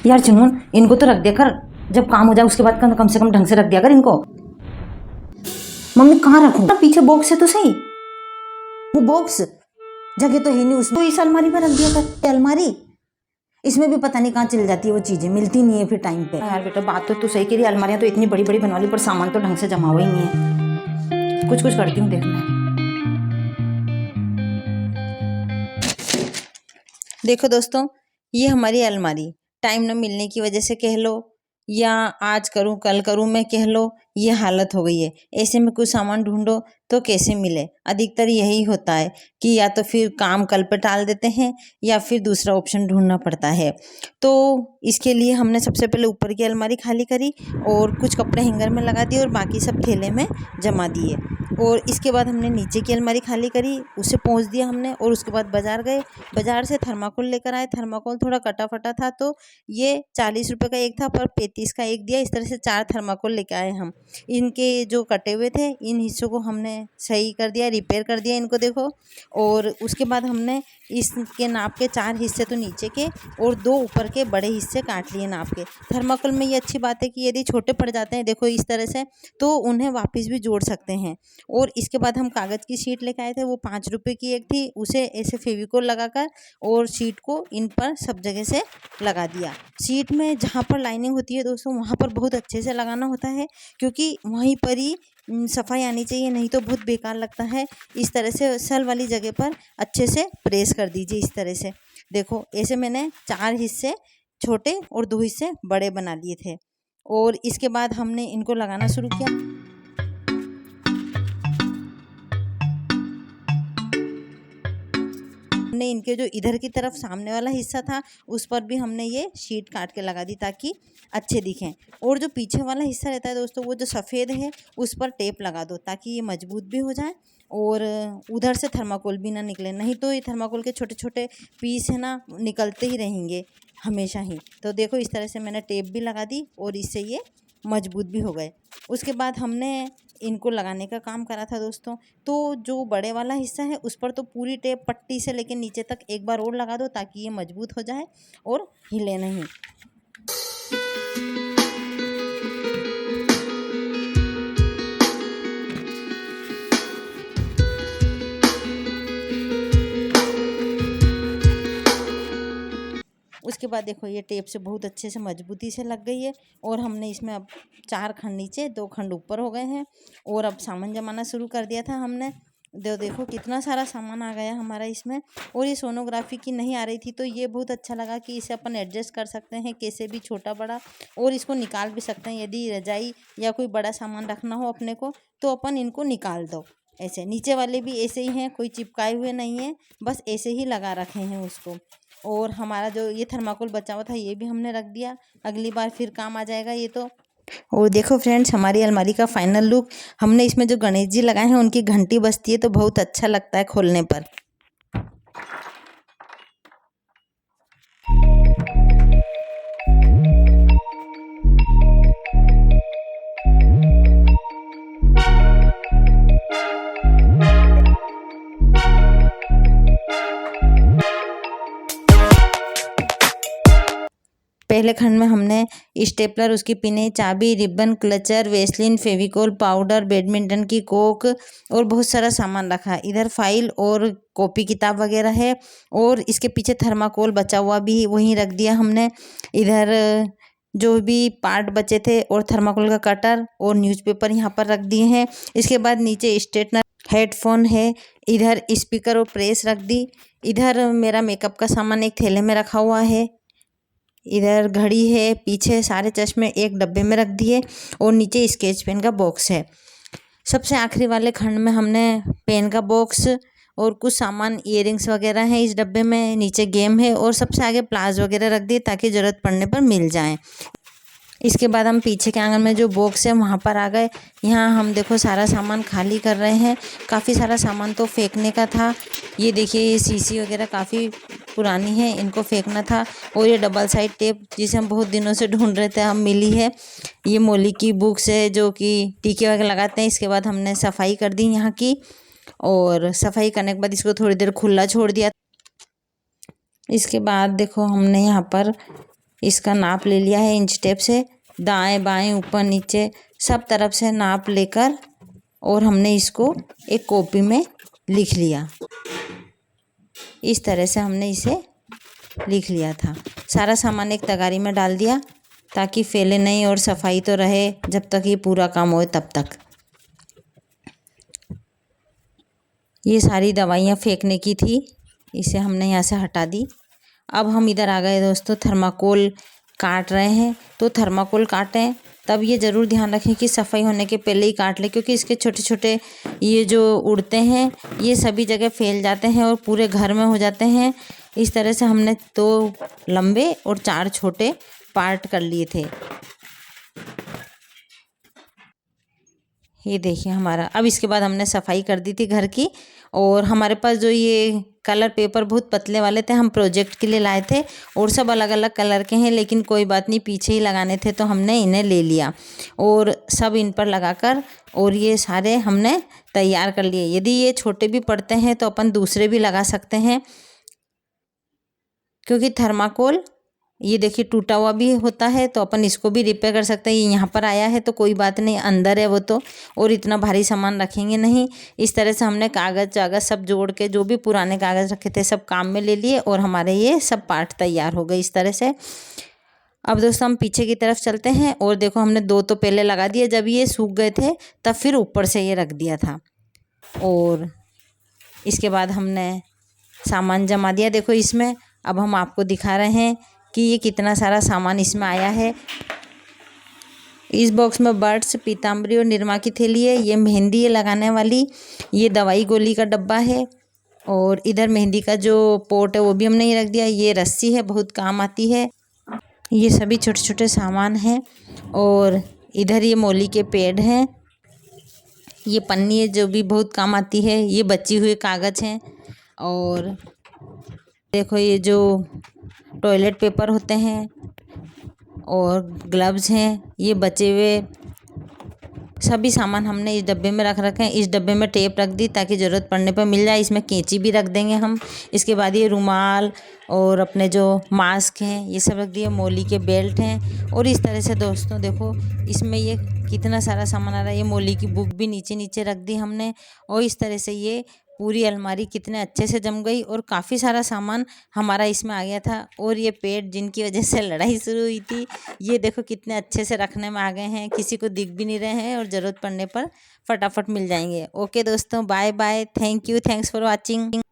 यार चुनमुन, इनको तो रख दिया कर, जब काम हो जाए उसके बाद कम से कम ढंग से रख दिया कर इनको। मम्मी कहाँ रखूं? पीछे बॉक्स है तो सही। वो बॉक्स जगह तो है नहीं उसमें, तो इस अलमारी में रख दिया कर। अलमारी इसमें भी पता नहीं कहाँ चल जाती है, वो चीजें मिलती नहीं है फिर टाइम पे। यार बेटा बात तो तू सही कह रही, अलमारियां तो इतनी बड़ी बड़ी बनवा ली पर सामान तो ढंग से जमा हुआ ही नहीं है। कुछ करती हूँ देखना। देखो दोस्तों, ये हमारी अलमारी टाइम न मिलने की वजह से कह लो या आज करूं कल करूं मैं कह लो, ये हालत हो गई है। ऐसे में कुछ सामान ढूंढो तो कैसे मिले, अधिकतर यही होता है कि या तो फिर काम कल पे टाल देते हैं या फिर दूसरा ऑप्शन ढूंढना पड़ता है। तो इसके लिए हमने सबसे पहले ऊपर की अलमारी खाली करी और कुछ कपड़े हैंगर में लगा दिए और बाकी सब थैले में जमा दिए। और इसके बाद हमने नीचे की अलमारी खाली करी, उसे पहुँच दिया हमने और उसके बाद बाज़ार गए। बाज़ार से थर्माकोल लेकर आए। थर्माकोल थोड़ा कटा फटा था तो ये 40 रुपये का एक था पर 35 का एक दिया। इस तरह से 4 थर्माकोल लेके आए हम। इनके जो कटे हुए थे इन हिस्सों को हमने सही कर दिया, रिपेयर कर दिया इनको देखो। और उसके बाद हमने इसके नाप के 4 हिस्से तो नीचे के और 2 ऊपर के बड़े हिस्से काट लिए नाप के। थर्माकोल में ये अच्छी बात है कि यदि छोटे पड़ जाते हैं देखो इस तरह से तो उन्हें वापस भी जोड़ सकते हैं। और इसके बाद हम कागज़ की शीट लेके आए थे, वो 5 रुपये की एक थी। उसे ऐसे फेविकोल लगाकर और शीट को इन पर सब जगह से लगा दिया। शीट में जहाँ पर लाइनिंग होती है दोस्तों वहाँ पर बहुत अच्छे से लगाना होता है क्योंकि वहीं पर ही सफाई आनी चाहिए, नहीं तो बहुत बेकार लगता है। इस तरह से सल वाली जगह पर अच्छे से प्रेस कर दीजिए। इस तरह से देखो, ऐसे मैंने 4 हिस्से छोटे और 2 हिस्से बड़े बना लिए थे। और इसके बाद हमने इनको लगाना शुरू किया। हमने इनके जो इधर की तरफ सामने वाला हिस्सा था उस पर भी हमने ये शीट काट के लगा दी ताकि अच्छे दिखें। और जो पीछे वाला हिस्सा रहता है दोस्तों वो जो सफ़ेद है उस पर टेप लगा दो ताकि ये मजबूत भी हो जाए और उधर से थर्माकोल भी ना निकले, नहीं तो ये थर्माकोल के छोटे छोटे पीस है ना निकलते ही रहेंगे हमेशा ही। तो देखो इस तरह से मैंने टेप भी लगा दी और इससे ये मजबूत भी हो गए। उसके बाद हमने इनको लगाने का काम करा था दोस्तों। तो जो बड़े वाला हिस्सा है उस पर तो पूरी टेप पट्टी से लेकर नीचे तक एक बार और लगा दो ताकि ये मजबूत हो जाए और हिले नहीं। उसके बाद देखो ये टेप से बहुत अच्छे से मजबूती से लग गई है और हमने इसमें अब 4 खंड नीचे 2 खंड ऊपर हो गए हैं। और अब सामान जमाना शुरू कर दिया था हमने। देखो कितना सारा सामान आ गया हमारा इसमें। और ये सोनोग्राफी की नहीं आ रही थी तो ये बहुत अच्छा लगा कि इसे अपन एडजस्ट कर सकते हैं कैसे भी छोटा बड़ा, और इसको निकाल भी सकते हैं। यदि रजाई या कोई बड़ा सामान रखना हो अपने को तो अपन इनको निकाल दो। ऐसे नीचे वाले भी ऐसे ही हैं, कोई चिपकाए हुए नहीं है, बस ऐसे ही लगा रखे हैं उसको। और हमारा जो ये थर्माकोल बचा हुआ था ये भी हमने रख दिया, अगली बार फिर काम आ जाएगा ये तो। और देखो फ्रेंड्स, हमारी अलमारी का फाइनल लुक। हमने इसमें जो गणेश जी लगाए हैं उनकी घंटी बजती है तो बहुत अच्छा लगता है खोलने पर। पहले खंड में हमने स्टेपलर, उसकी पिने, चाबी, ribbon, clutcher, Vaseline, Fevicol, powder, badminton की कोक और बहुत सारा सामान रखा। इधर फाइल और कॉपी किताब वगैरह है और इसके पीछे थर्माकोल बचा हुआ भी वहीं रख दिया हमने। इधर जो भी पार्ट बचे थे और थर्माकोल का कटर और न्यूज़पेपर यहाँ पर रख दिए हैं। इसके बाद नीचे स्ट्रेटनर, हेडफोन है, इधर स्पीकर और प्रेस रख दी। इधर मेरा मेकअप का सामान एक थैले में रखा हुआ है। इधर घड़ी है, पीछे सारे चश्मे एक डब्बे में रख दिए और नीचे स्केच पेन का बॉक्स है। सबसे आखिरी वाले खंड में हमने पेन का बॉक्स और कुछ सामान इयररिंग्स वगैरह हैं इस डब्बे में, नीचे गेम है और सबसे आगे प्लास वगैरह रख दिए ताकि ज़रूरत पड़ने पर मिल जाएं। इसके बाद हम पीछे के आंगन में जो बॉक्स है वहाँ पर आ गए। यहाँ हम देखो सारा सामान खाली कर रहे हैं। काफ़ी सारा सामान तो फेंकने का था। ये देखिए ये शीशी वगैरह काफ़ी पुरानी है, इनको फेंकना था। और ये डबल साइड टेप जिसे हम बहुत दिनों से ढूंढ रहे थे, हम मिली है। ये मोली की बुक्स है जो कि टीके वगैरह लगाते हैं। इसके बाद हमने सफाई कर दी यहाँ की, और सफाई करने के बाद इसको थोड़ी देर खुला छोड़ दिया। इसके बाद देखो हमने यहाँ पर इसका नाप ले लिया है इंच टेप से, दाएं बाएं ऊपर नीचे सब तरफ से नाप लेकर और हमने इसको एक कॉपी में लिख लिया। इस तरह से हमने इसे लिख लिया था। सारा सामान एक तगारी में डाल दिया ताकि फैले नहीं और सफाई तो रहे जब तक ये पूरा काम हो तब तक। ये सारी दवाइयाँ फेंकने की थी, इसे हमने यहाँ से हटा दी। अब हम इधर आ गए दोस्तों, थर्माकोल काट रहे हैं। तो थर्माकोल काटें तब ये ज़रूर ध्यान रखें कि सफाई होने के पहले ही काट लें, क्योंकि इसके छोटे छोटे ये जो उड़ते हैं ये सभी जगह फैल जाते हैं और पूरे घर में हो जाते हैं। इस तरह से हमने 2 लंबे और 4 छोटे पार्ट कर लिए थे। ये देखिए हमारा। अब इसके बाद हमने सफाई कर दी थी घर की, और हमारे पास जो ये कलर पेपर बहुत पतले वाले थे, हम प्रोजेक्ट के लिए लाए थे और सब अलग अलग कलर के हैं, लेकिन कोई बात नहीं, पीछे ही लगाने थे तो हमने इन्हें ले लिया और सब इन पर लगाकर और ये सारे हमने तैयार कर लिए। यदि ये छोटे भी पड़ते हैं तो अपन दूसरे भी लगा सकते हैं, क्योंकि थर्माकोल ये देखिए टूटा हुआ भी होता है तो अपन इसको भी रिपेयर कर सकते हैं। ये यहाँ पर आया है तो कोई बात नहीं, अंदर है वो तो, और इतना भारी सामान रखेंगे नहीं। इस तरह से हमने कागज़ वागज़ सब जोड़ के जो भी पुराने कागज़ रखे थे सब काम में ले लिए और हमारे ये सब पार्ट तैयार हो गए इस तरह से। अब दोस्तों हम पीछे की तरफ चलते हैं और देखो हमने 2 तो पहले लगा दिए, जब ये सूख गए थे तब फिर ऊपर से ये रख दिया था। और इसके बाद हमने सामान जमा दिया देखो इसमें। अब हम आपको दिखा रहे हैं कि ये कितना सारा सामान इसमें आया है। इस बॉक्स में बर्ड्स, पीताम्बरी और निरमा की थैली है, ये मेहंदी है लगाने वाली, ये दवाई गोली का डब्बा है, और इधर मेहंदी का जो पोट है वो भी हमने ही रख दिया। ये रस्सी है, बहुत काम आती है। ये सभी छोटे छोटे सामान हैं। और इधर ये मोली के पेड़ हैं, ये पन्नी है जो भी बहुत काम आती है, ये बची हुए कागज़ हैं। और देखो ये जो टॉयलेट पेपर होते हैं और ग्लव्स हैं, ये बचे हुए सभी सामान हमने इस डब्बे में रख रखे हैं। इस डब्बे में टेप रख दी ताकि ज़रूरत पड़ने पर मिल जाए। इसमें कैंची भी रख देंगे हम। इसके बाद ये रुमाल और अपने जो मास्क हैं ये सब रख दिए, मोली के बेल्ट हैं। और इस तरह से दोस्तों देखो इसमें ये कितना सारा सामान आ रहा है। ये मोली की बुक भी नीचे नीचे रख दी हमने, और इस तरह से ये पूरी अलमारी कितने अच्छे से जम गई और काफ़ी सारा सामान हमारा इसमें आ गया था। और ये पेड़ जिनकी वजह से लड़ाई शुरू हुई थी, ये देखो कितने अच्छे से रखने में आ गए हैं, किसी को दिख भी नहीं रहे हैं और ज़रूरत पड़ने पर फटाफट मिल जाएंगे। ओके दोस्तों, bye bye, thank you, thanks for watching.